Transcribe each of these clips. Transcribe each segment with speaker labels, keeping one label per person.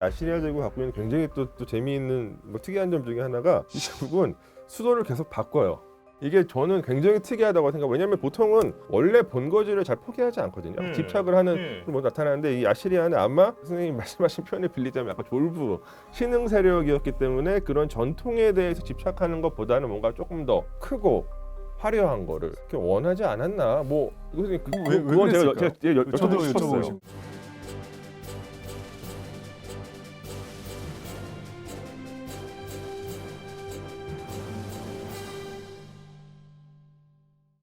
Speaker 1: 아시리아 제국 갖고 있는 굉장히 또 재미있는 특이한 점 중에 하나가 이 제국은 수도를 계속 바꿔요. 이게 저는 굉장히 특이하다고 생각해요. 왜냐하면 보통은 원래 본거지를 잘 포기하지 않거든요. 집착을 하는 뭐 나타나는데 이 아시리아는 아마 선생님이 말씀하신 표현을 빌리자면 약간 졸부, 신흥 세력이었기 때문에 그런 전통에 대해서 집착하는 것보다는 뭔가 조금 더 크고 화려한 거를 원하지 않았나? 뭐 이거 그건 제가 여쭤보고 싶었어요.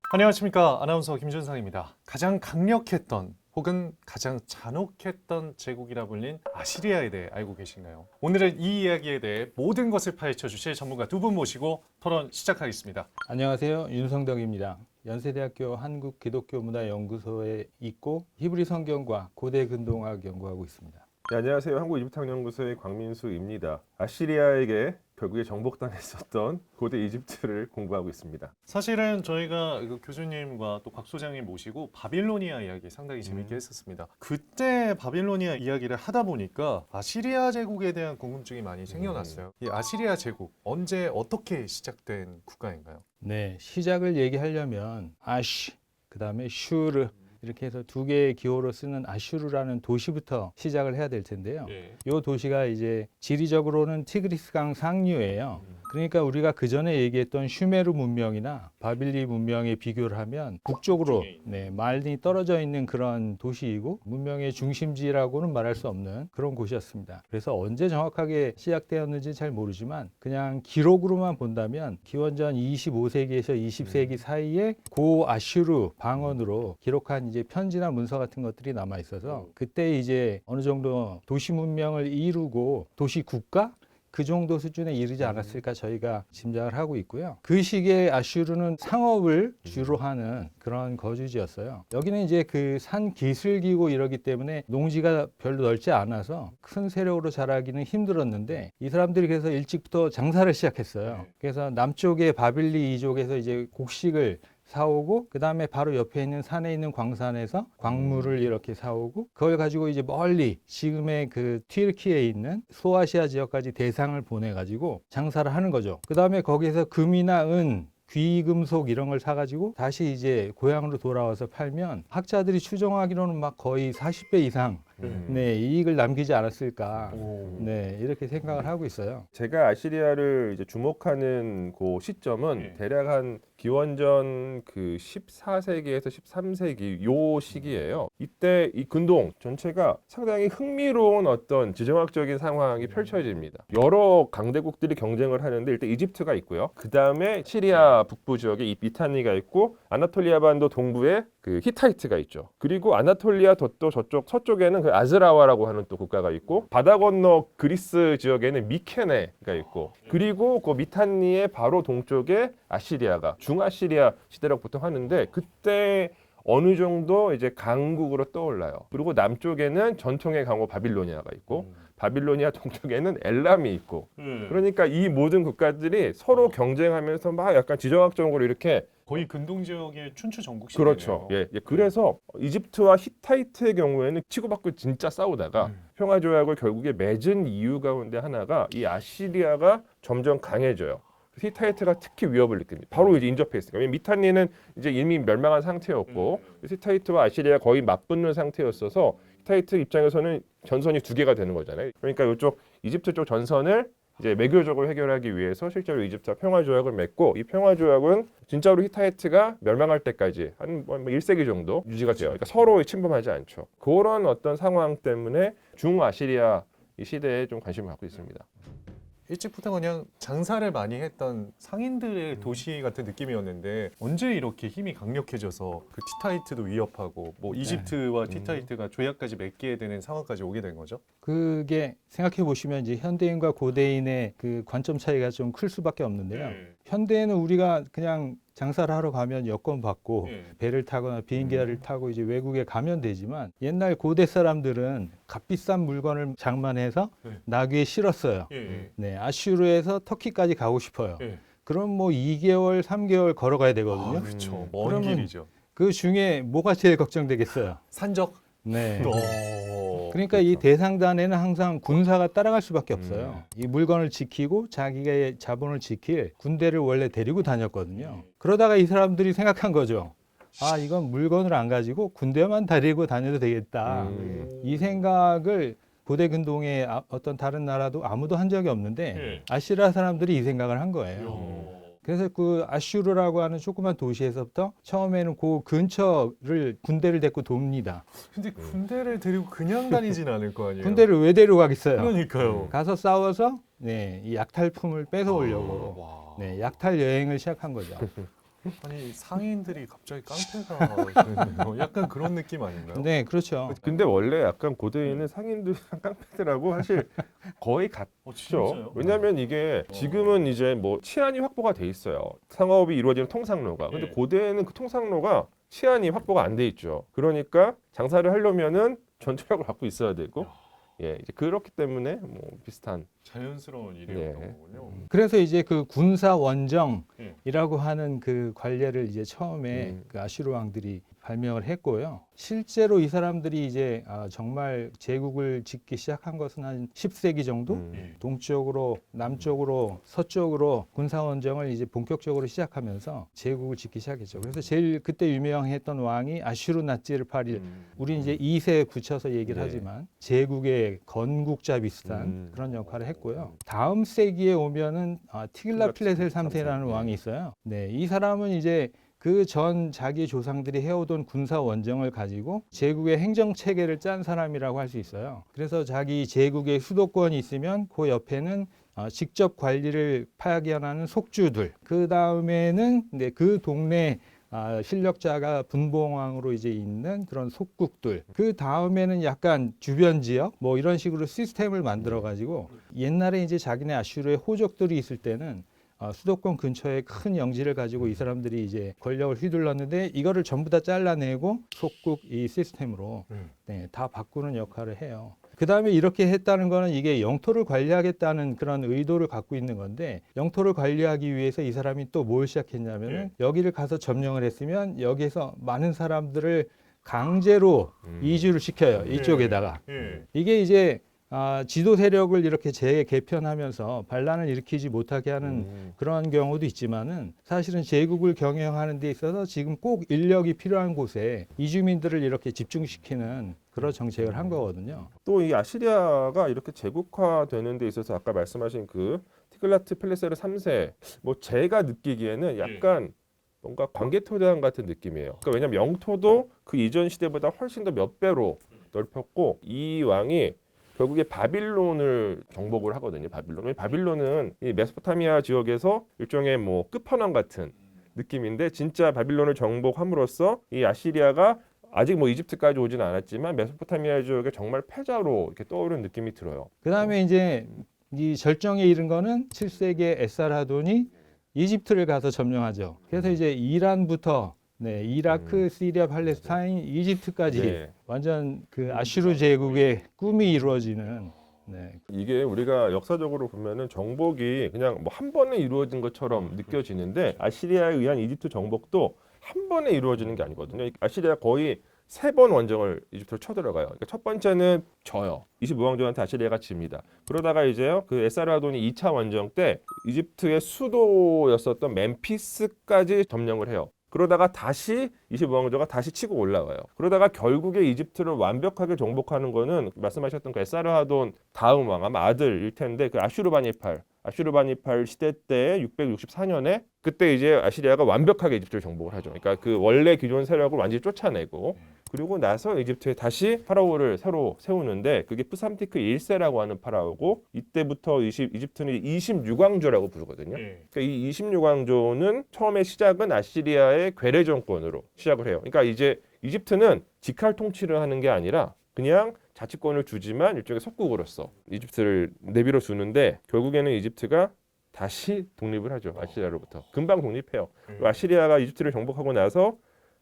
Speaker 2: 안녕하십니까. 아나운서 김준상입니다. 가장 강력했던 혹은 가장 잔혹했던 제국이라 불린 아시리아에 대해 알고 계신가요? 오늘은 이 이야기에 대해 모든 것을 파헤쳐 주실 전문가 두 분 모시고 토론 시작하겠습니다.
Speaker 3: 안녕하세요. 윤성덕입니다. 연세대학교 한국기독교문화연구소에 있고 히브리 성경과 고대 근동학 연구하고 있습니다.
Speaker 1: 네, 안녕하세요. 한국이집트학연구소의 광민수입니다. 아시리아에게 결국에 정복당했었던 고대 이집트를 공부하고 있습니다.
Speaker 2: 사실은 저희가 교수님과 또 곽 소장님 모시고 바빌로니아 이야기 상당히 재밌게 했었습니다. 그때 바빌로니아 이야기를 하다 보니까 아시리아 제국에 대한 궁금증이 많이 생겨났어요. 이 아시리아 제국 언제 어떻게 시작된 국가인가요?
Speaker 3: 네, 시작을 얘기하려면 아쉬, 그 다음에 슈르 이렇게 해서 두 개의 기호로 쓰는 아슈르라는 도시부터 시작을 해야 될 텐데요. 이 도시가 이제 지리적으로는 티그리스강 상류예요. 그러니까 우리가 그 전에 얘기했던 슈메르 문명이나 바빌리 문명에 비교를 하면 북쪽으로 많이 떨어져 있는 그런 도시이고 문명의 중심지라고는 말할 수 없는 그런 곳이었습니다. 그래서 언제 정확하게 시작되었는지 잘 모르지만 그냥 기록으로만 본다면 기원전 25세기에서 20세기 사이에 고 아슈르 방언으로 기록한 이제 편지나 문서 같은 것들이 남아 있어서 그때 이제 어느 정도 도시 문명을 이루고 도시 국가 그 정도 수준에 이르지 않았을까 저희가 짐작을 하고 있고요. 그 시기에 아슈르는 상업을 주로 하는 그런 거주지였어요. 여기는 이제 그 산 기슭이고 이러기 때문에 농지가 별로 넓지 않아서 큰 세력으로 자라기는 힘들었는데 이 사람들이 그래서 일찍부터 장사를 시작했어요. 그래서 남쪽의 바빌리 이족에서 이제 곡식을 사오고 그 다음에 바로 옆에 있는 산에 있는 광산에서 광물을 이렇게 사오고 그걸 가지고 이제 멀리 지금의 그 튀르키예에 있는 소아시아 지역까지 대상을 보내가지고 장사를 하는 거죠. 그 다음에 거기에서 금이나 은 귀금속 이런 걸 사가지고 다시 이제 고향으로 돌아와서 팔면 학자들이 추정하기로는 막 거의 40배 이상 이익을 남기지 않았을까 이렇게 생각을 하고 있어요.
Speaker 1: 제가 아시리아를 이제 주목하는 그 시점은 대략 한 기원전 그 14세기에서 13세기 요 시기예요. 이때 이 근동 전체가 상당히 흥미로운 어떤 지정학적인 상황이 펼쳐집니다. 여러 강대국들이 경쟁을 하는데 일단 이집트가 있고요. 그 다음에 시리아 북부 지역에 이 미타니가 있고 아나톨리아 반도 동부에 그 히타이트가 있죠. 그리고 아나톨리아 또 저쪽 서쪽에는 그 아즈라와라고 하는 또 국가가 있고 바다 건너 그리스 지역에는 미케네가 있고 그리고 그 미타니의 바로 동쪽에 아시리아가 중아시리아 시대라고 보통 하는데 그때 어느 정도 이제 강국으로 떠올라요. 그리고 남쪽에는 전통의 강호 바빌로니아가 있고 바빌로니아 동쪽에는 엘람이 있고 그러니까 이 모든 국가들이 서로 경쟁하면서 막 약간 지정학적으로 이렇게
Speaker 2: 거의 근동 지역의 춘추 전국 시대네요.
Speaker 1: 그렇죠. 그래서 이집트와 히타이트의 경우에는 치고받고 진짜 싸우다가 평화 조약을 결국에 맺은 이유 가운데 하나가 이 아시리아가 점점 강해져요. 히타이트가 특히 위협을 느낍니다. 바로 이제 인접해 있으니까. 미타니는 이제 이미 멸망한 상태였고 히타이트와 아시리아가 거의 맞붙는 상태였어서 히타이트 입장에서는 전선이 두 개가 되는 거잖아요. 그러니까 이쪽 이집트 쪽 전선을 이제 외교적으로 해결하기 위해서 실제로 이집트와 평화 조약을 맺고 이 평화 조약은 진짜로 히타이트가 멸망할 때까지 한 1세기 정도 유지가 돼요. 그러니까 서로 침범하지 않죠. 그런 어떤 상황 때문에 중아시리아 이 시대에 좀 관심을 갖고 있습니다.
Speaker 2: 일찍부터 그냥 장사를 많이 했던 상인들의 도시 같은 느낌이었는데 언제 이렇게 힘이 강력해져서 그 티타이트도 위협하고 뭐 이집트와 티타이트가 조약까지 맺게 되는 상황까지 오게 된 거죠?
Speaker 3: 그게 생각해 보시면 이제 현대인과 고대인의 그 관점 차이가 좀 클 수밖에 없는데요. 현대에는 우리가 그냥 장사를 하러 가면 여권 받고 배를 타거나 비행기를 타고 이제 외국에 가면 되지만 옛날 고대 사람들은 값비싼 물건을 장만해서 나귀에 실었어요. 아슈르에서 터키까지 가고 싶어요. 그럼 뭐 2개월, 3개월 걸어가야 되거든요.
Speaker 2: 그렇죠. 먼 길이죠.
Speaker 3: 그 중에 뭐가 제일 걱정되겠어요?
Speaker 2: 산적?
Speaker 3: 네. 그러니까 이
Speaker 1: 그렇죠.
Speaker 3: 대상단에는 항상 군사가 따라갈 수밖에 없어요. 이 물건을 지키고 자기의 자본을 지킬 군대를 원래 데리고 다녔거든요. 그러다가 이 사람들이 생각한 거죠. 아, 이건 물건을 안 가지고 군대만 데리고 다녀도 되겠다. 이 생각을 고대 근동의 어떤 다른 나라도 아무도 한 적이 없는데
Speaker 2: 예.
Speaker 3: 아시리아 사람들이 이 생각을 한 거예요.
Speaker 2: 요.
Speaker 3: 그래서 그 아슈르라고 하는 조그만 도시에서부터 처음에는 그 근처를 군대를 데리고 돕니다.
Speaker 2: 근데 군대를 데리고 그냥 다니진 않을 거 아니에요.
Speaker 3: 군대를 왜 데려가겠어요?
Speaker 2: 그러니까요.
Speaker 3: 가서 싸워서 네, 이 약탈품을 뺏어오려고
Speaker 2: 와.
Speaker 3: 네, 약탈 여행을 시작한 거죠.
Speaker 2: 아니 상인들이 갑자기 깡패가 되네요. 약간 그런 느낌 아닌가요?
Speaker 3: 네, 그렇죠.
Speaker 1: 근데 원래 약간 고대에는 상인들이랑 깡패들하고 사실 거의 같죠.
Speaker 2: 진짜요?
Speaker 1: 왜냐하면 이게 지금은 이제 뭐 치안이 확보가 돼 있어요. 상업이 이루어지는 통상로가. 근데
Speaker 2: 네.
Speaker 1: 고대에는 그 통상로가 치안이 확보가 안 돼 있죠. 그러니까 장사를 하려면은 전투력을 갖고 있어야 되고, 예, 이제 그렇기 때문에 뭐 비슷한.
Speaker 2: 자연스러운 일이었던
Speaker 1: 네.
Speaker 2: 거군요.
Speaker 3: 그래서 이제 그 군사 원정이라고 하는 그 관례를 이제 처음에 그 아슈르 왕들이 발명을 했고요. 실제로 이 사람들이 이제 정말 제국을 짓기 시작한 것은 한 10세기 정도?
Speaker 2: 예.
Speaker 3: 동쪽으로, 남쪽으로, 서쪽으로 군사 원정을 이제 본격적으로 시작하면서 제국을 짓기 시작했죠. 그래서 제일 그때 유명했던 왕이 아슈르나찌르파릴. 우리 이제 2세 붙여서 얘기를
Speaker 1: 네.
Speaker 3: 하지만 제국의 건국자 비슷한 그런 역할을 했고요. 다음 세기에 오면은 티글라필레셀 3세라는 왕이 있어요. 네, 이 사람은 이제 그 전 자기 조상들이 해오던 군사 원정을 가지고 제국의 행정 체계를 짠 사람이라고 할 수 있어요. 그래서 자기 제국의 수도권이 있으면 그 옆에는 직접 관리를 파견하는 속주들, 그 다음에는 그 동네 실력자가 분봉왕으로 이제 있는 그런 속국들, 그 다음에는 약간 주변 지역 뭐 이런 식으로 시스템을 만들어 가지고 옛날에 이제 자기네 아슈르의 호족들이 있을 때는 수도권 근처에 큰 영지를 가지고 이 사람들이 이제 권력을 휘둘렀는데 이거를 전부 다 잘라내고 속국 이 시스템으로 네, 다 바꾸는 역할을 해요. 그 다음에 이렇게 했다는 거는 이게 영토를 관리하겠다는 그런 의도를 갖고 있는 건데 영토를 관리하기 위해서 이 사람이 또 뭘 시작했냐면은 여기를 가서 점령을 했으면 여기에서 많은 사람들을 강제로 이주를 시켜요. 이쪽에다가. 이게 이제 지도 세력을 이렇게 재개편하면서 반란을 일으키지 못하게 하는 그런 경우도 있지만은 사실은 제국을 경영하는 데 있어서 지금 꼭 인력이 필요한 곳에 이주민들을 이렇게 집중시키는 그런 정책을 한 거거든요.
Speaker 1: 또 이 아시리아가 이렇게 제국화되는 데 있어서 아까 말씀하신 그 티글라트 필레세르 3세, 뭐 제가 느끼기에는 약간 뭔가 광개토대왕 같은 느낌이에요. 그러니까 왜냐하면 영토도 그 이전 시대보다 훨씬 더 몇 배로 넓혔고 이 왕이 결국에 바빌론을 정복을 하거든요. 바빌론은 이 메소포타미아 지역에서 일종의 뭐 끝판왕 같은 느낌인데 진짜 바빌론을 정복함으로써 이 아시리아가 아직 뭐 이집트까지 오지는 않았지만 메소포타미아 지역에 정말 패자로 이렇게 떠오르는 느낌이 들어요.
Speaker 3: 그다음에 이제 이 절정에 이른 거는 7세기에 에사라돈이 이집트를 가서 점령하죠. 그래서 이제 이란부터 이라크, 시리아, 팔레스타인, 이집트까지
Speaker 1: 네.
Speaker 3: 완전 그 아슈르 제국의 꿈이 이루어지는.
Speaker 1: 이게 우리가 역사적으로 보면은 정복이 그냥 뭐 한 번에 이루어진 것처럼 느껴지는데 아시리아에 의한 이집트 정복도 한 번에 이루어지는 게 아니거든요. 아시리아 거의 3번 원정을 이집트로 쳐들어가요. 그러니까 첫 번째는 져요. 25왕조한테 아시리아가 집니다. 그러다가 이제요, 그 에사라돈이 2차 원정 때 이집트의 수도였었던 멤피스까지 점령을 해요. 그러다가 다시 25왕조가 다시 치고 올라와요. 그러다가 결국에 이집트를 완벽하게 정복하는 거는 말씀하셨던 그 에사르하돈 다음 왕, 아마 아들일 텐데 그 아슈르바니팔 시대 때 664년에 그때 이제 아시리아가 완벽하게 이집트를 정복을 하죠. 그러니까 그 원래 기존 세력을 완전히 쫓아내고 그리고 나서 이집트에 다시 파라오를 새로 세우는데 그게 프삼티크 1세라고 하는 파라오고 이때부터 이집트는 26왕조라고 부르거든요. 그러니까 이 26왕조는 처음에 시작은 아시리아의 괴뢰 정권으로 시작을 해요. 그러니까 이제 이집트는 직할 통치를 하는 게 아니라 그냥 자치권을 주지만 일종의 속국으로서 이집트를 내밀어 주는데 결국에는 이집트가 다시 독립을 하죠. 아시리아로부터. 금방 독립해요. 아시리아가 이집트를 정복하고 나서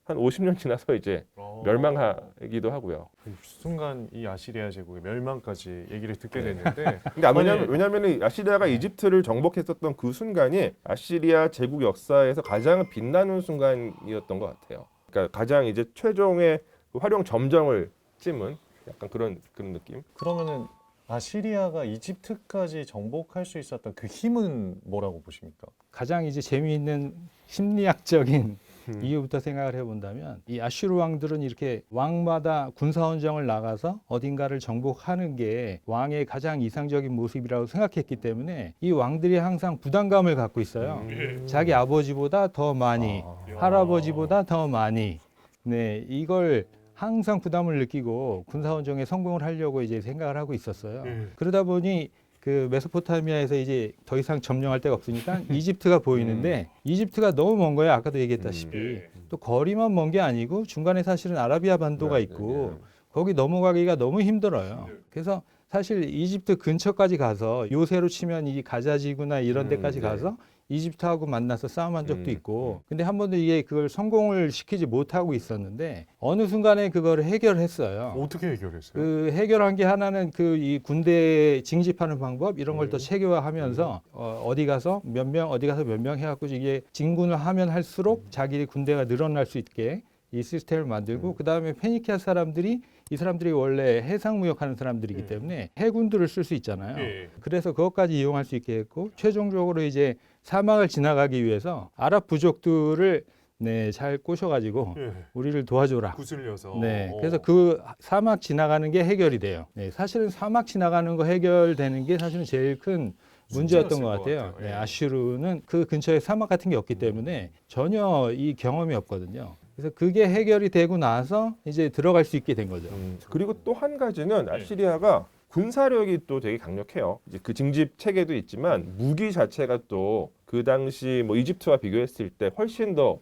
Speaker 1: 한 50년 지나서 이제 멸망하기도 하고요.
Speaker 2: 순간 이 아시리아 제국의 멸망까지 얘기를 듣게 됐는데
Speaker 1: 근데 왜냐하면 아시리아가 이집트를 정복했었던 그 순간이 아시리아 제국 역사에서 가장 빛나는 순간이었던 것 같아요. 그러니까 가장 이제 최종의 활용 점정을 찜은 약간 그런 느낌.
Speaker 2: 그러면은 아시리아가 이집트까지 정복할 수 있었던 그 힘은 뭐라고 보십니까?
Speaker 3: 가장 이제 재미있는 심리학적인 이유부터 생각을 해본다면 이 아슈르 왕들은 이렇게 왕마다 군사원정을 나가서 어딘가를 정복하는 게 왕의 가장 이상적인 모습이라고 생각했기 때문에 이 왕들이 항상 부담감을 갖고 있어요. 자기 아버지보다 더 많이, 할아버지보다 더 많이. 네, 이걸 항상 부담을 느끼고 군사원정에 성공을 하려고 이제 생각을 하고 있었어요. 그러다 보니 그 메소포타미아에서 이제 더 이상 점령할 데가 없으니까 이집트가 보이는데 이집트가 너무 먼 거예요. 아까도 얘기했다시피. 또 거리만 먼 게 아니고 중간에 사실은 아라비아 반도가 있고 거기 넘어가기가 너무 힘들어요. 그래서 사실 이집트 근처까지 가서 요새로 치면 이 가자지구나 이런 데까지 가서 이집트하고 만나서 싸움한 적도 있고 근데 한 번도 이게 그걸 성공을 시키지 못하고 있었는데 어느 순간에 그걸 해결했어요.
Speaker 2: 어떻게 해결했어요?
Speaker 3: 그 해결한 게 하나는 그 이 군대 징집하는 방법 이런 걸 더 체계화하면서 어디 가서 몇 명 어디 가서 몇 명 해갖고 이게 진군을 하면 할수록 자기 군대가 늘어날 수 있게 이 시스템을 만들고 그 다음에 페니키아 사람들이 이 사람들이 원래 해상 무역하는 사람들이기 때문에 해군들을 쓸 수 있잖아요. 그래서 그것까지 이용할 수 있게 했고 최종적으로 이제 사막을 지나가기 위해서 아랍 부족들을 네, 잘 꼬셔가지고 우리를 도와줘라.
Speaker 2: 구슬려서.
Speaker 3: 네, 그래서 그 사막 지나가는 게 해결이 돼요. 네, 사실은 사막 지나가는 거 해결되는 게 사실은 제일 큰 문제였던 것 같아요. 네, 아슈르는 그 근처에 사막 같은 게 없기 때문에 전혀 이 경험이 없거든요. 그래서 그게 해결이 되고 나서 이제 들어갈 수 있게 된 거죠.
Speaker 1: 그리고 또 한 가지는 아시리아가 군사력이 또 되게 강력해요. 이제 그 징집 체계도 있지만 무기 자체가 또 그 당시 뭐 이집트와 비교했을 때 훨씬 더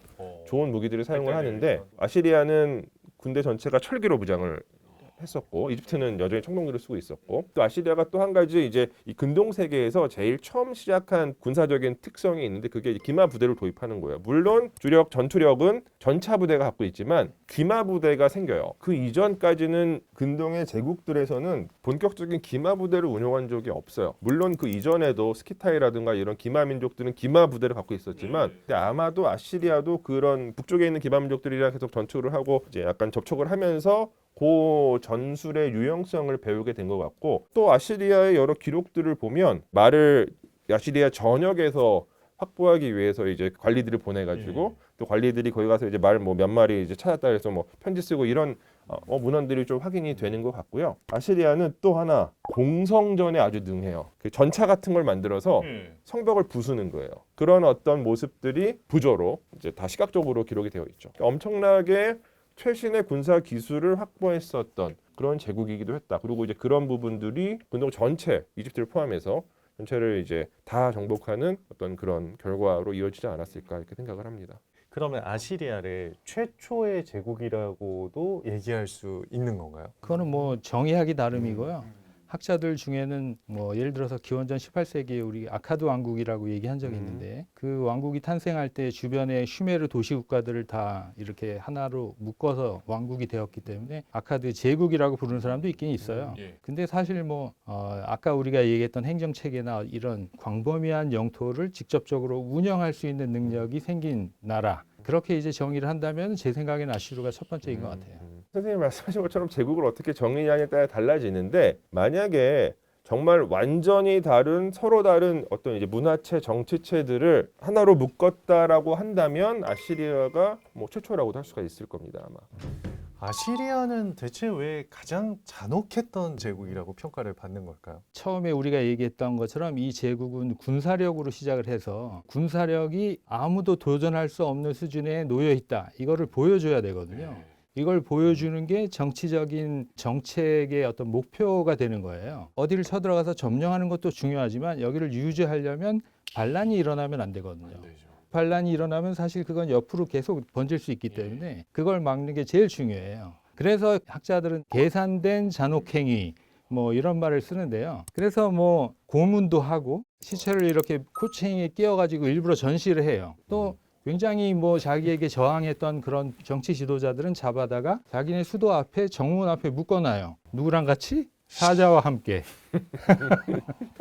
Speaker 1: 좋은 무기들을 사용을 하는데 아시리아는 군대 전체가 철기로 무장을 했었고 이집트는 여전히 청동기를 쓰고 있었고 또 아시리아가 또 한 가지 이제 이 근동 세계에서 제일 처음 시작한 군사적인 특성이 있는데 그게 기마 부대를 도입하는 거예요. 물론 주력 전투력은 전차 부대가 갖고 있지만 기마 부대가 생겨요. 그 이전까지는 근동의 제국들에서는 본격적인 기마 부대를 운용한 적이 없어요. 물론 그 이전에도 스키타이라든가 이런 기마 민족들은 기마 부대를 갖고 있었지만 근데 아마도 아시리아도 그런 북쪽에 있는 기마 민족들이랑 계속 전투를 하고 이제 약간 접촉을 하면서 그 전술의 유용성을 배우게 된 것 같고 또 아시리아의 여러 기록들을 보면 말을 아시리아 전역에서 확보하기 위해서 이제 관리들을 보내가지고 또 관리들이 거기 가서 이제 말 뭐 몇 마리 이제 찾았다 해서 뭐 편지 쓰고 이런 문헌들이 좀 확인이 되는 것 같고요. 아시리아는 또 하나 공성전에 아주 능해요. 그 전차 같은 걸 만들어서 성벽을 부수는 거예요. 그런 어떤 모습들이 부조로 이제 다 시각적으로 기록이 되어 있죠. 엄청나게 최신의 군사 기술을 확보했었던 그런 제국이기도 했다. 그리고 이제 그런 부분들이 근동 전체 이집트를 포함해서 전체를 이제 다 정복하는 어떤 그런 결과로 이어지지 않았을까 이렇게 생각을 합니다.
Speaker 2: 그러면 아시리아를 최초의 제국이라고도 얘기할 수 있는 건가요?
Speaker 3: 그거는 뭐 정의하기 나름이고요. 학자들 중에는 뭐 예를 들어서 기원전 18세기에 우리 아카드 왕국이라고 얘기한 적이 있는데 그 왕국이 탄생할 때 주변의 슈메르 도시 국가들을 다 이렇게 하나로 묶어서 왕국이 되었기 때문에 아카드 제국이라고 부르는 사람도 있긴 있어요. 근데 사실 뭐 아까 우리가 얘기했던 행정체계나 이런 광범위한 영토를 직접적으로 운영할 수 있는 능력이 생긴 나라 그렇게 이제 정의를 한다면 제 생각에는 아슈르가 첫 번째인 것 같아요.
Speaker 1: 선생님 말씀하신 것처럼 제국을 어떻게 정의하냐에 따라 달라지는데 만약에 정말 완전히 다른 서로 다른 어떤 이제 문화체 정치체들을 하나로 묶었다라고 한다면 아시리아가 뭐 최초라고도 할 수가 있을 겁니다 아마.
Speaker 2: 아시리아는 대체 왜 가장 잔혹했던 제국이라고 평가를 받는 걸까요?
Speaker 3: 처음에 우리가 얘기했던 것처럼 이 제국은 군사력으로 시작을 해서 군사력이 아무도 도전할 수 없는 수준에 놓여 있다. 이거를 보여줘야 되거든요. 이걸 보여주는 게 정치적인 정책의 어떤 목표가 되는 거예요. 어디를 쳐들어가서 점령하는 것도 중요하지만 여기를 유지하려면 반란이 일어나면 안 되거든요. 반란이 일어나면 사실 그건 옆으로 계속 번질 수 있기 때문에 그걸 막는 게 제일 중요해요. 그래서 학자들은 계산된 잔혹행위 뭐 이런 말을 쓰는데요. 그래서 뭐 고문도 하고 시체를 이렇게 코치행에 끼워가지고 일부러 전시를 해요. 또 굉장히 뭐 자기에게 저항했던 그런 정치 지도자들은 잡아다가 자기네 수도 앞에 정문 앞에 묶어놔요. 누구랑 같이? 사자와 함께.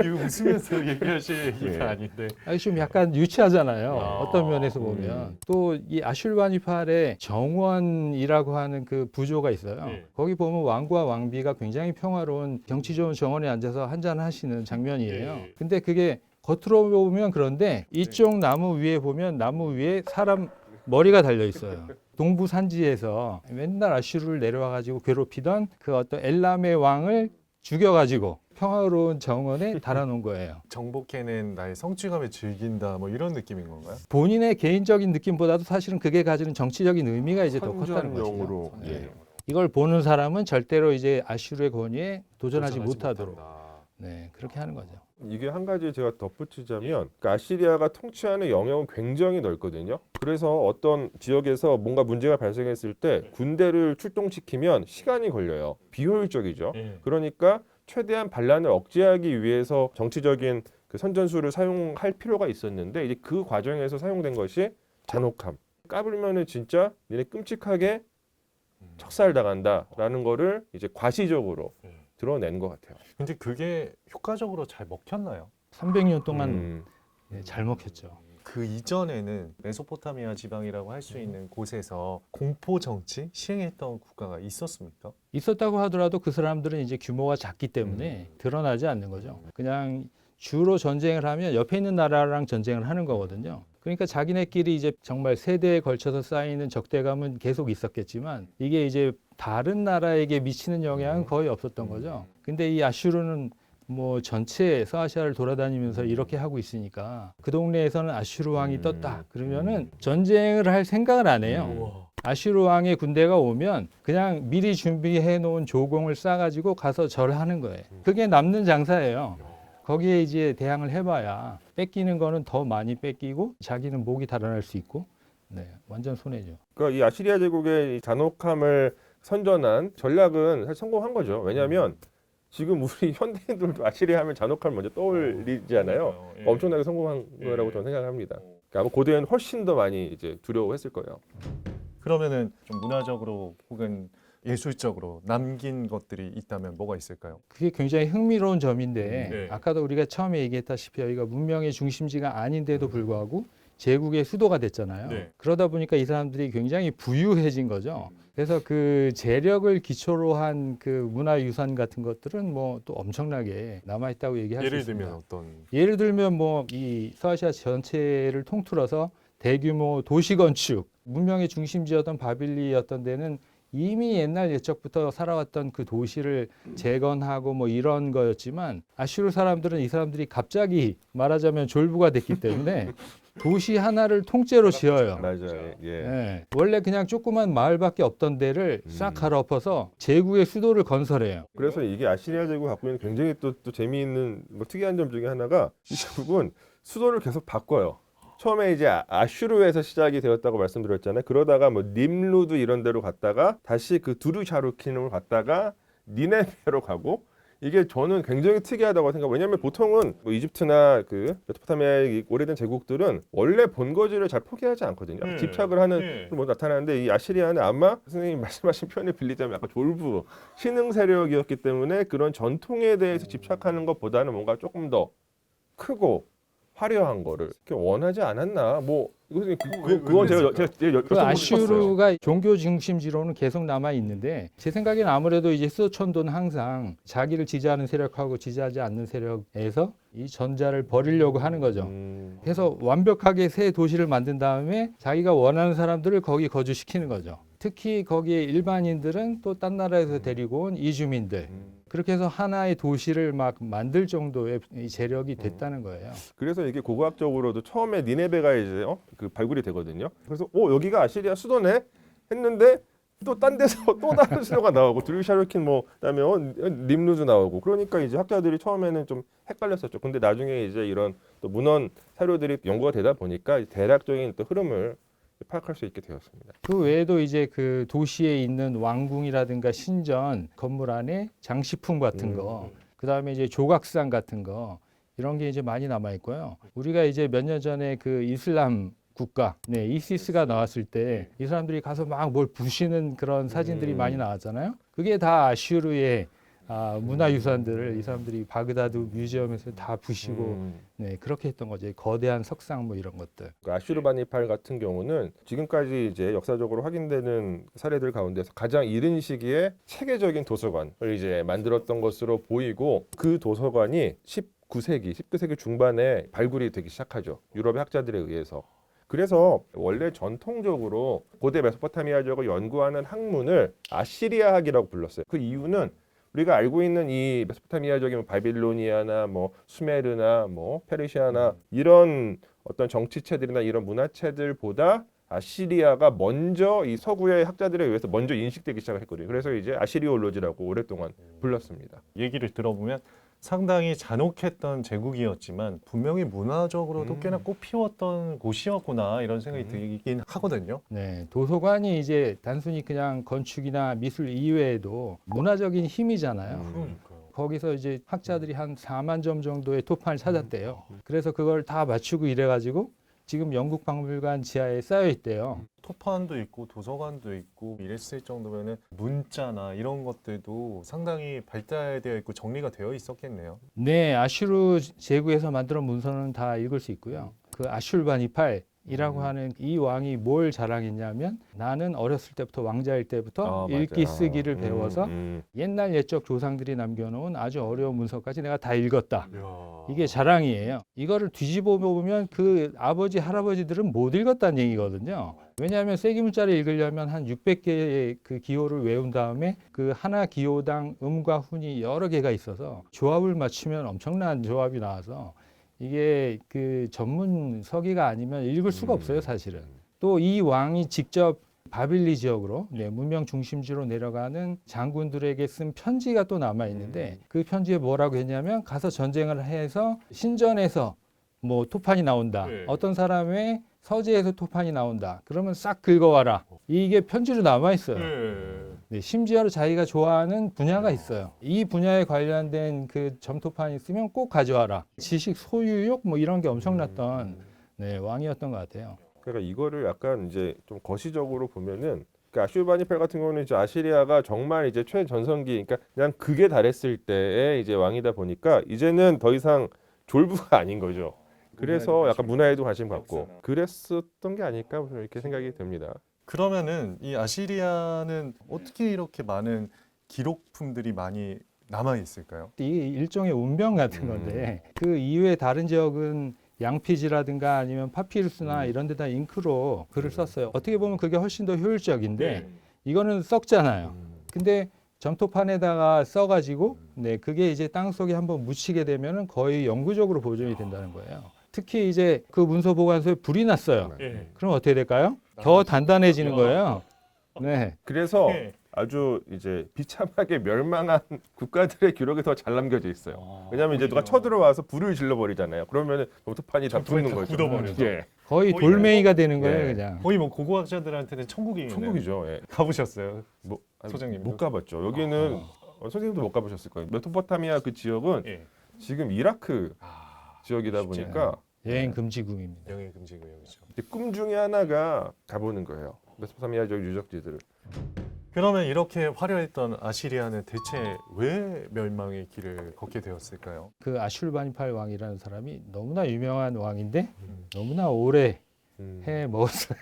Speaker 2: 이거 웃으면서 얘기하실 얘기가
Speaker 1: 네.
Speaker 2: 아닌데.
Speaker 3: 아니, 좀 약간 유치하잖아요.
Speaker 2: 아,
Speaker 3: 어떤 면에서 보면. 또 이 아슐바니팔에 정원이라고 하는 그 부조가 있어요.
Speaker 2: 네.
Speaker 3: 거기 보면 왕과 왕비가 굉장히 평화로운 경치 좋은 정원에 앉아서 한잔 하시는 장면이에요.
Speaker 2: 네.
Speaker 3: 근데 그게 겉으로 보면 그런데 이쪽 나무 위에 보면 나무 위에 사람 머리가 달려 있어요. 동부 산지에서 맨날 아슈르를 내려와 가지고 괴롭히던 그 어떤 엘람의 왕을 죽여 가지고 평화로운 정원에 달아놓은 거예요.
Speaker 2: 정복해낸 나의 성취감을 즐긴다 뭐 이런 느낌인 건가요?
Speaker 3: 본인의 개인적인 느낌보다도 사실은 그게 가지는 정치적인 의미가 이제 더 컸다는 거죠.
Speaker 1: 선전용으로
Speaker 3: 네.
Speaker 1: 예.
Speaker 3: 이걸 보는 사람은 절대로 이제 아슈르의 권위에 도전하지 못하도록
Speaker 2: 못한다.
Speaker 3: 네, 그렇게 하는 거죠.
Speaker 1: 이게 한 가지 제가 덧붙이자면 그러니까 아시리아가 통치하는 영역은 굉장히 넓거든요. 그래서 어떤 지역에서 뭔가 문제가 발생했을 때 군대를 출동시키면 시간이 걸려요. 비효율적이죠.
Speaker 2: 예.
Speaker 1: 그러니까 최대한 반란을 억제하기 위해서 정치적인 그 선전수를 사용할 필요가 있었는데 이제 그 과정에서 사용된 것이 잔혹함. 까불면은 진짜 니네 끔찍하게 척살당한다라는 거를 이제 과시적으로 드러낸 것 같아요.
Speaker 2: 근데 그게 효과적으로 잘 먹혔나요?
Speaker 3: 300년 동안
Speaker 1: 음.
Speaker 3: 네, 잘 먹혔죠.
Speaker 2: 그 이전에는 메소포타미아 지방이라고 할 수 있는 곳에서 공포 정치 시행했던 국가가 있었습니까?
Speaker 3: 있었다고 하더라도 그 사람들은 이제 규모가 작기 때문에 드러나지 않는 거죠. 그냥 주로 전쟁을 하면 옆에 있는 나라랑 전쟁을 하는 거거든요. 그러니까 자기네끼리 이제 정말 세대에 걸쳐서 쌓이는 적대감은 계속 있었겠지만 이게 이제 다른 나라에게 미치는 영향은 거의 없었던 거죠. 근데 이 아슈르는 뭐 전체 서아시아를 돌아다니면서 이렇게 하고 있으니까 그 동네에서는 아슈르 왕이 떴다. 그러면은 전쟁을 할 생각을 안 해요. 아슈르 왕의 군대가 오면 그냥 미리 준비해 놓은 조공을 싸가지고 가서 절하는 거예요. 그게 남는 장사예요. 거기에 이제 대항을 해봐야 뺏기는 거는 더 많이 뺏기고 자기는 목이 달아날 수 있고 네, 완전 손해죠.
Speaker 1: 그러니까 이 아시리아 제국의 이 잔혹함을 선전한 전략은 사실 성공한 거죠. 왜냐하면 지금 우리 현대인들도 아시리아 하면 잔혹함을 먼저 떠올리잖아요.
Speaker 2: 예.
Speaker 1: 엄청나게 성공한 거라고 저는 생각합니다. 그러니까 아마 고대에는 훨씬 더 많이 이제 두려워했을 거예요.
Speaker 2: 그러면은 좀 문화적으로 혹은 예술적으로 남긴 것들이 있다면 뭐가 있을까요?
Speaker 3: 그게 굉장히 흥미로운 점인데
Speaker 2: 네.
Speaker 3: 아까도 우리가 처음에 얘기했다시피 여기가 문명의 중심지가 아닌데도 불구하고 제국의 수도가 됐잖아요.
Speaker 2: 네.
Speaker 3: 그러다 보니까 이 사람들이 굉장히 부유해진 거죠. 그래서 그 재력을 기초로 한 그 문화유산 같은 것들은 뭐 또 엄청나게 남아있다고 얘기할 수
Speaker 2: 예를
Speaker 3: 있습니다.
Speaker 2: 들면 어떤
Speaker 3: 예를 들면 뭐 이 서아시아 전체를 통틀어서 대규모 도시 건축, 문명의 중심지였던 바빌리였던 데는 이미 옛날 옛적부터 살아왔던 그 도시를 재건하고 뭐 이런 거였지만 아슈르 사람들은 이 사람들이 갑자기 말하자면 졸부가 됐기 때문에 도시 하나를 통째로 지어요.
Speaker 1: 맞아요. 예.
Speaker 3: 예. 원래 그냥 조그만 마을밖에 없던 데를 싹 갈아엎어서 제국의 수도를 건설해요.
Speaker 1: 그래서 이게 아시리아 제국 갖고 있는 굉장히 또 재미있는 뭐 특이한 점 중에 하나가 이 제국은 수도를 계속 바꿔요. 처음에 이제 아슈르에서 시작이 되었다고 말씀드렸잖아요. 그러다가 뭐 님루드 이런 데로 갔다가 다시 그 두르샤르킨으로 갔다가 니네베로 가고 이게 저는 굉장히 특이하다고 생각해요. 왜냐하면 보통은 뭐 이집트나 그 메소포타미아의 오래된 제국들은 원래 본거지를 잘 포기하지 않거든요. 집착을 하는 뭐 나타나는데 이 아시리아는 아마 선생님이 말씀하신 표현을 빌리자면 약간 졸부, 신흥 세력이었기 때문에 그런 전통에 대해서 집착하는 것보다는 뭔가 조금 더 크고 화려한 거를 이렇게 원하지 않았나? 뭐 그건 제가
Speaker 3: 그 아슈르가 종교 중심지로는 계속 남아 있는데 제 생각에는 아무래도 이제 수도천도는 항상 자기를 지지하는 세력하고 지지하지 않는 세력에서 이 전자를 버리려고 하는 거죠. 그래서 완벽하게 새 도시를 만든 다음에 자기가 원하는 사람들을 거기 거주시키는 거죠. 특히 거기에 일반인들은 또 딴 나라에서 데리고 온 이주민들. 그렇게 해서 하나의 도시를 막 만들 정도의 이 재력이 됐다는 거예요.
Speaker 1: 그래서 이게 고고학적으로도 처음에 니네베가 이제 그 발굴이 되거든요. 그래서 여기가 아시리아 수도네 했는데 또 딴 데서 또 다른 수도가 나오고 두르샤르킨 뭐 그다음에 님루즈 나오고 그러니까 이제 학자들이 처음에는 좀 헷갈렸었죠. 근데 나중에 이제 이런 또 문헌 사료들이 연구가 되다 보니까 대략적인 또 흐름을 파악할 수 있게 되었습니다.
Speaker 3: 그 외에도 이제 그 도시에 있는 왕궁이라든가 신전 건물 안에 장식품 같은 거, 그 다음에 이제 조각상 같은 거 이런 게 이제 많이 남아 있고요. 우리가 이제 몇 년 전에 그 이슬람 국가, 네, 이시스가 나왔을 때 이 사람들이 가서 막 뭘 부시는 그런 사진들이 많이 나왔잖아요. 그게 다 문화유산들을 이 사람들이 바그다드 뮤지엄에서 다 부시고 네, 그렇게 했던 거죠. 거대한 석상 뭐 이런 것들.
Speaker 1: 그 아슈르바니팔 같은 경우는 지금까지 이제 역사적으로 확인되는 사례들 가운데서 가장 이른 시기에 체계적인 도서관을 이제 만들었던 것으로 보이고 그 도서관이 19세기 중반에 발굴이 되기 시작하죠. 유럽의 학자들에 의해서. 그래서 원래 전통적으로 고대 메소포타미아 지역을 연구하는 학문을 아시리아학이라고 불렀어요. 그 이유는 우리가 알고 있는 이 메소포타미아적인 뭐 바빌로니아나 뭐 수메르나 뭐 페르시아나 이런 어떤 정치체들이나 이런 문화체들보다 아시리아가 먼저 이 서구의 학자들에 의해서 먼저 인식되기 시작했거든요. 그래서 이제 아시리올로지라고 오랫동안 불렀습니다.
Speaker 2: 얘기를 들어보면 상당히 잔혹했던 제국이었지만 분명히 문화적으로도 꽤나 꽃피웠던 곳이었구나 이런 생각이 들긴 하거든요.
Speaker 3: 네, 도서관이 이제 단순히 그냥 건축이나 미술 이외에도 문화적인 힘이잖아요.
Speaker 2: 그러니까요.
Speaker 3: 거기서 이제 학자들이 한 4만 점 정도의 토판을 찾았대요. 그래서 그걸 다 맞추고 이래가지고 지금 영국 박물관 지하에 쌓여 있대요.
Speaker 2: 토판도 있고 도서관도 있고 이랬을 정도면은 문자나 이런 것들도 상당히 발달되어 있고 정리가 되어 있었겠네요.
Speaker 3: 네, 아슈르 제국에서 만들어 문서는 다 읽을 수 있고요. 그 아슐바니팔이라고 하는 이 왕이 뭘 자랑했냐면 나는 어렸을 때부터 왕자일 때부터 읽기 쓰기를 배워서 옛날 옛적 조상들이 남겨놓은 아주 어려운 문서까지 내가 다 읽었다. 이게 자랑이에요. 이거를 뒤집어 보면 그 아버지 할아버지들은 못 읽었다는 얘기거든요. 왜냐하면 세기문자를 읽으려면 한 600개의 그 기호를 외운 다음에 그 하나 기호당 음과 훈이 여러 개가 있어서 조합을 맞추면 엄청난 조합이 나와서 이게 그 전문 서기가 아니면 읽을 수가 없어요, 사실은. 또 이 왕이 직접 바빌리 지역으로 문명 중심지로 내려가는 장군들에게 쓴 편지가 또 남아 있는데 그 편지에 뭐라고 했냐면 가서 전쟁을 해서 신전에서 뭐 토판이 나온다. 어떤 사람의 서재에서 토판이 나온다. 그러면 싹 긁어와라. 이게 편지로 남아 있어요. 네, 심지어 자기가 좋아하는 분야가 있어요. 이 분야에 관련된 그 점토판이 있으면 꼭 가져와라. 지식 소유욕 뭐 이런 게 엄청났던 네, 왕이었던 것 같아요.
Speaker 1: 그러니까 이거를 약간 이제 좀 거시적으로 보면은 그러니까 아슈르바니팔 같은 경우는 이제 아시리아가 정말 이제 최전성기, 그러니까 그냥 극에 달했을 때의 이제 왕이다 보니까 이제는 더 이상 졸부가 아닌 거죠. 그래서 약간 문화에도 관심 갖고 그랬었던 게 아닐까 이렇게 생각이 듭니다.
Speaker 2: 그러면은 이 아시리아는 어떻게 이렇게 많은 기록품들이 많이 남아 있을까요?
Speaker 3: 이 일종의 운명 같은 건데 그 이외에 다른 지역은 양피지라든가 아니면 파피루스나 이런 데다 잉크로 글을 썼어요. 어떻게 보면 그게 훨씬 더 효율적인데 이거는 썩잖아요. 근데 점토판에다가 써가지고 네, 그게 이제 땅속에 한번 묻히게 되면은 거의 영구적으로 보존이 된다는 거예요. 특히 이제 그 문서 보관소에 불이 났어요. 그럼 어떻게 될까요? 더 단단해지는 거예요. 네.
Speaker 1: 그래서 아주 이제 비참하게 멸망한 국가들의 기록이 더 잘 남겨져 있어요. 왜냐하면 이제 누가 쳐들어와서 불을 질러버리잖아요. 그러면 점토판이 다 붙는 거죠.
Speaker 2: 굳어버리죠.
Speaker 1: 예.
Speaker 3: 거의
Speaker 2: 거의
Speaker 3: 돌멩이가 되는 거예요,
Speaker 1: 예.
Speaker 3: 그냥.
Speaker 2: 거의 뭐 고고학자들한테는 천국이네요.
Speaker 1: 천국이죠. 예.
Speaker 2: 가보셨어요?
Speaker 1: 뭐, 아니,
Speaker 2: 소장님
Speaker 1: 못 가봤죠. 여기는 선생님도 못 가보셨을 거예요. 메소포타미아 그 지역은 지금 이라크 지역이다 보니까
Speaker 3: 여행 금지구입니다.
Speaker 2: 영해 금지 구역이죠.
Speaker 1: 이제 꿈 중에 하나가 가보는 거예요. 메소포타미아 지역 유적지들을.
Speaker 2: 그러면 이렇게 화려했던 아시리아는 대체 왜 멸망의 길을 걷게 되었을까요?
Speaker 3: 그 아슐바니팔 왕이라는 사람이 너무나 유명한 왕인데 너무나 오래 해 먹었어요.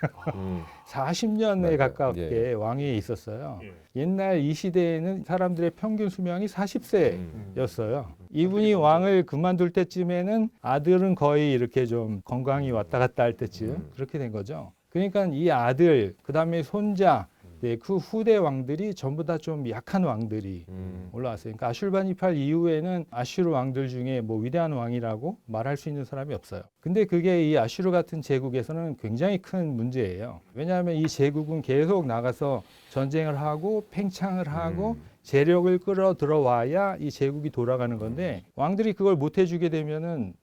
Speaker 3: 40년에
Speaker 1: 맞아요.
Speaker 3: 가깝게 왕위에 있었어요. 옛날 이 시대에는 사람들의 평균 수명이 40세였어요. 이분이 왕을 그만둘 때쯤에는 아들은 거의 이렇게 좀 건강이 왔다 갔다 할 때쯤 그렇게 된 거죠. 그러니까 이 아들, 그다음에 손자, 네, 그 후대 왕들이 전부 다 좀 약한 왕들이 올라왔어요. 그러니까 아슐바니팔 이후에는 아슈르 왕들 중에 뭐 위대한 왕이라고 말할 수 있는 사람이 없어요. 근데 그게 이 아슈르 같은 제국에서는 굉장히 큰 문제예요. 왜냐하면 이 제국은 계속 나가서 전쟁을 하고 팽창을 하고 재력을 끌어 들어와야 이 제국이 돌아가는 건데 왕들이 그걸 못 해주게 되면은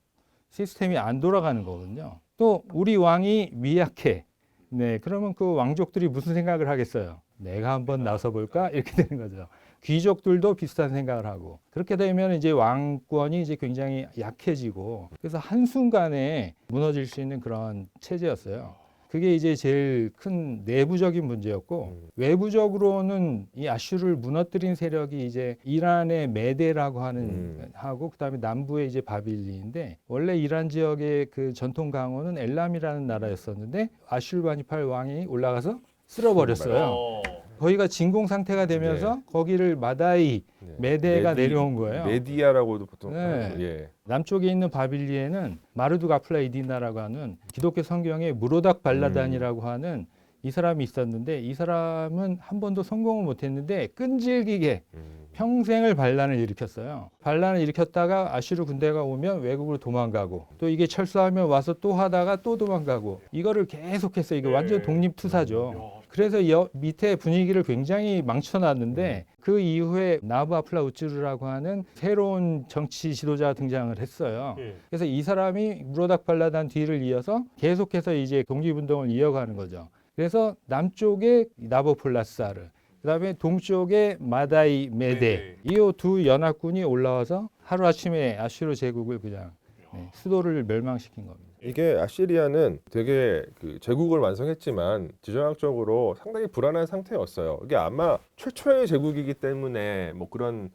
Speaker 3: 시스템이 안 돌아가는 거거든요. 또 우리 왕이 미약해. 네, 그러면 그 왕족들이 무슨 생각을 하겠어요? 내가 한번 나서 볼까? 이렇게 되는 거죠. 귀족들도 비슷한 생각을 하고 그렇게 되면 이제 왕권이 이제 굉장히 약해지고 그래서 한순간에 무너질 수 있는 그런 체제였어요. 그게 이제 제일 큰 내부적인 문제였고 외부적으로는 이 아슈르를 무너뜨린 세력이 이제 이란의 메데라고 하는 하고 그다음에 남부의 이제 바빌리인데 원래 이란 지역의 그 전통 강호는 엘람이라는 나라였었는데 아슈르바니팔 왕이 올라가서 쓸어버렸어요. 거기가 진공 상태가 되면서 거기를 마다이 메데가 내려온 거예요.
Speaker 1: 메디아라고도 보통
Speaker 3: 네.
Speaker 1: 하죠. 예.
Speaker 3: 남쪽에 있는 바빌리에는 마르둑 아플라이디나라고 하는 기독교 성경의 무로닥 발라단이라고 하는 이 사람이 있었는데 이 사람은 한 번도 성공을 못했는데 끈질기게 평생을 반란을 일으켰어요. 반란을 일으켰다가 아슈르 군대가 오면 외국으로 도망가고 또 이게 철수하면 와서 또 하다가 또 도망가고 이거를 계속해서 이게 완전 독립투사죠. 그래서 밑에 분위기를 굉장히 망쳐놨는데 그 이후에 나브 아플라우츠르라고 하는 새로운 정치 지도자가 등장을 했어요. 그래서 이 사람이 무로닥 발라단 뒤를 이어서 계속해서 이제 독립운동을 이어가는 거죠. 그래서 남쪽에 나보폴라사르, 그다음에 동쪽에 마다이 메데 이 두 연합군이 올라와서 하루아침에 아슈르 제국을 그냥 수도를 멸망시킨 겁니다.
Speaker 1: 이게 아시리아는 되게 그 제국을 완성했지만 지정학적으로 상당히 불안한 상태였어요. 이게 아마 최초의 제국이기 때문에 뭐 그런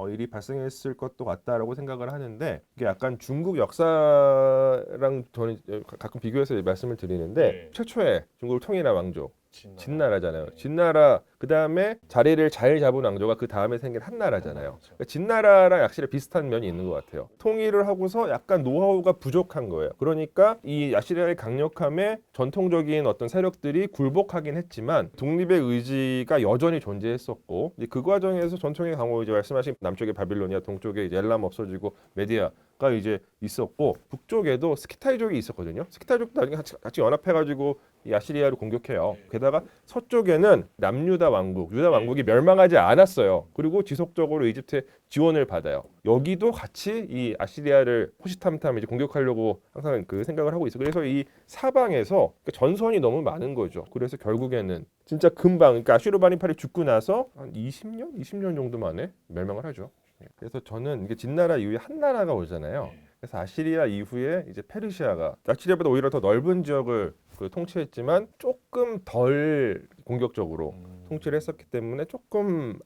Speaker 1: 일이 발생했을 것도 같다라고 생각을 하는데 이게 약간 중국 역사랑 저는 가끔 비교해서 말씀을 드리는데 최초의 중국을 통일한 왕조 진나라잖아요. 진나라 그 다음에 자리를 잘 잡은 왕조가 그 다음에 생긴 한나라잖아요. 그러니까 진나라랑 약실에 비슷한 면이 있는 것 같아요. 통일을 하고서 약간 노하우가 부족한 거예요. 그러니까 이 아시리아의 강력함에 전통적인 어떤 세력들이 굴복하긴 했지만 독립의 의지가 여전히 존재했었고 이제 그 과정에서 전통의 강호 이제 말씀하신 남쪽의 바빌로니아, 동쪽에 이제 엘람 없어지고 메디아가 이제 있었고 북쪽에도 스키타이족이 있었거든요. 스키타이족도 나중에 같이 연합해가지고 이 아시리아를 공격해요. 게다가 서쪽에는 남유다 왕국, 유다 왕국이 멸망하지 않았어요. 그리고 지속적으로 이집트의 지원을 받아요. 여기도 같이 이 아시리아를 호시탐탐 이제 공격하려고 항상 그 생각을 하고 있어요. 그래서 이 사방에서 전선이 너무 많은 거죠. 그래서 결국에는 진짜 금방, 그러니까 아슈르바니팔이 죽고 나서 한 20년 정도 만에 멸망을 하죠. 그래서 저는 이게 진나라 이후에 한나라가 오잖아요. 그래서 아시리아 이후에 이제 페르시아가 아시리아보다 오히려 더 넓은 지역을 통치했지만 조금 덜 공격적으로 통치를 했었기 때문에 조금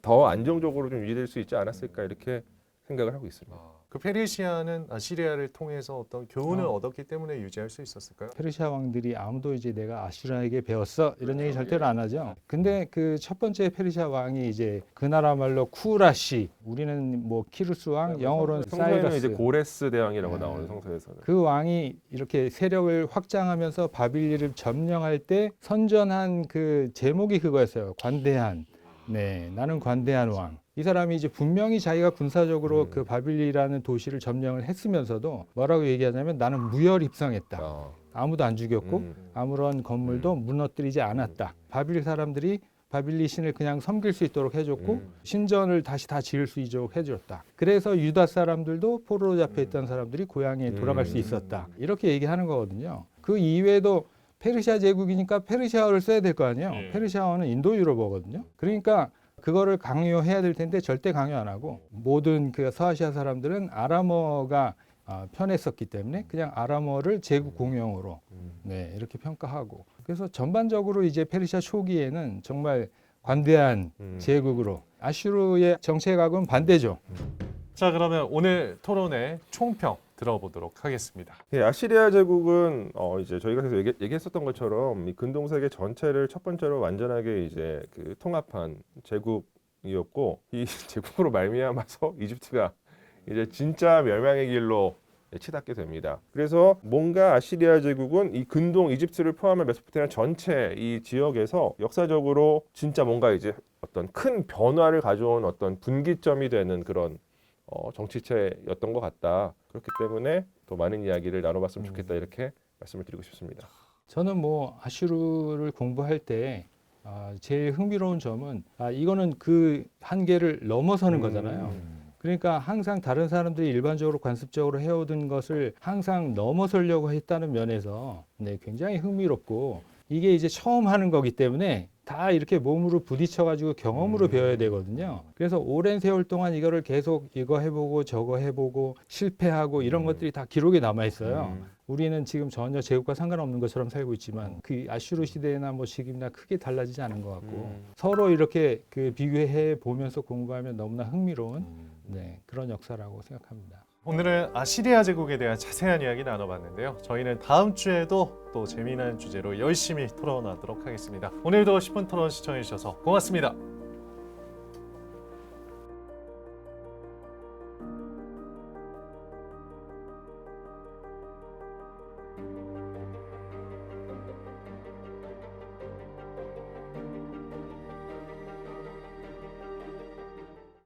Speaker 1: 더 안정적으로 좀 유지될 수 있지 않았을까 이렇게 생각을 하고 있습니다.
Speaker 2: 그 페르시아는 아시리아를 통해서 어떤 교훈을 얻었기 때문에 유지할 수 있었을까요?
Speaker 3: 페르시아 왕들이 아무도 이제 내가 아슈라에게 배웠어 이런 얘기 절대로 안 하죠. 근데 그 첫 번째 페르시아 왕이 이제 그 나라 말로 쿠라시, 우리는 뭐 키루스 왕, 영어로는
Speaker 1: 성서에는
Speaker 3: 사이러스.
Speaker 1: 이제 고레스 대왕이라고 나오는 성서에서는
Speaker 3: 그 왕이 이렇게 세력을 확장하면서 바빌리를 점령할 때 선전한 그 제목이 그거였어요. 관대한. 네, 나는 관대한 왕. 이 사람이 이제 분명히 자기가 군사적으로 그 바빌리라는 도시를 점령을 했으면서도 뭐라고 얘기하냐면 나는 무혈입성했다. 아무도 안 죽였고 아무런 건물도 무너뜨리지 않았다. 바빌 사람들이 바빌리 신을 그냥 섬길 수 있도록 해줬고 신전을 다시 다 지을 수 있도록 해줬다. 그래서 유다 사람들도 포로로 잡혀있던 사람들이 고향에 돌아갈 수 있었다. 이렇게 얘기하는 거거든요. 그 이외에도 페르시아 제국이니까 페르시아어를 써야 될 거 아니에요. 페르시아어는 인도 유럽어거든요. 그러니까 그거를 강요해야 될 텐데 절대 강요 안 하고 모든 그 서아시아 사람들은 아람어가 편했었기 때문에 그냥 아람어를 제국 공용어로 이렇게 평가하고 그래서 전반적으로 이제 페르시아 초기에는 정말 관대한 제국으로 아슈르의 정책하고는 반대죠.
Speaker 2: 자, 그러면 오늘 토론의 총평 들어보도록 하겠습니다.
Speaker 1: 예, 아시리아 제국은 이제 저희가 계속 얘기했었던 것처럼 이 근동세계 전체를 첫 번째로 완전하게 이제 그 통합한 제국이었고 이 제국으로 말미암아서 이집트가 이제 진짜 멸망의 길로 치닫게 됩니다. 그래서 뭔가 아시리아 제국은 이 근동 이집트를 포함한 메소포타미아 전체 이 지역에서 역사적으로 진짜 뭔가 이제 어떤 큰 변화를 가져온 어떤 분기점이 되는 그런 정치체였던 것 같다. 그렇기 때문에 더 많은 이야기를 나눠봤으면 좋겠다 이렇게 말씀을 드리고 싶습니다.
Speaker 3: 저는 뭐 아슈르를 공부할 때 제일 흥미로운 점은 이거는 그 한계를 넘어서는 거잖아요. 그러니까 항상 다른 사람들이 일반적으로 관습적으로 해오던 것을 항상 넘어서려고 했다는 면에서 굉장히 흥미롭고 이게 이제 처음 하는 거기 때문에 다 이렇게 몸으로 부딪혀가지고 경험으로 배워야 되거든요. 그래서 오랜 세월 동안 이거를 계속 이거 해보고 저거 해보고 실패하고 이런 것들이 다 기록에 남아 있어요. 우리는 지금 전혀 제국과 상관없는 것처럼 살고 있지만 그 아슈르 시대나 뭐 지금이나 크게 달라지지 않은 것 같고 서로 이렇게 그 비교해 보면서 공부하면 너무나 흥미로운 네, 그런 역사라고 생각합니다.
Speaker 2: 오늘은 아시리아 제국에 대한 자세한 이야기 나눠봤는데요. 저희는 다음 주에도 또 재미난 주제로 열심히 토론하도록 하겠습니다. 오늘도 10분 토론 시청해주셔서 고맙습니다.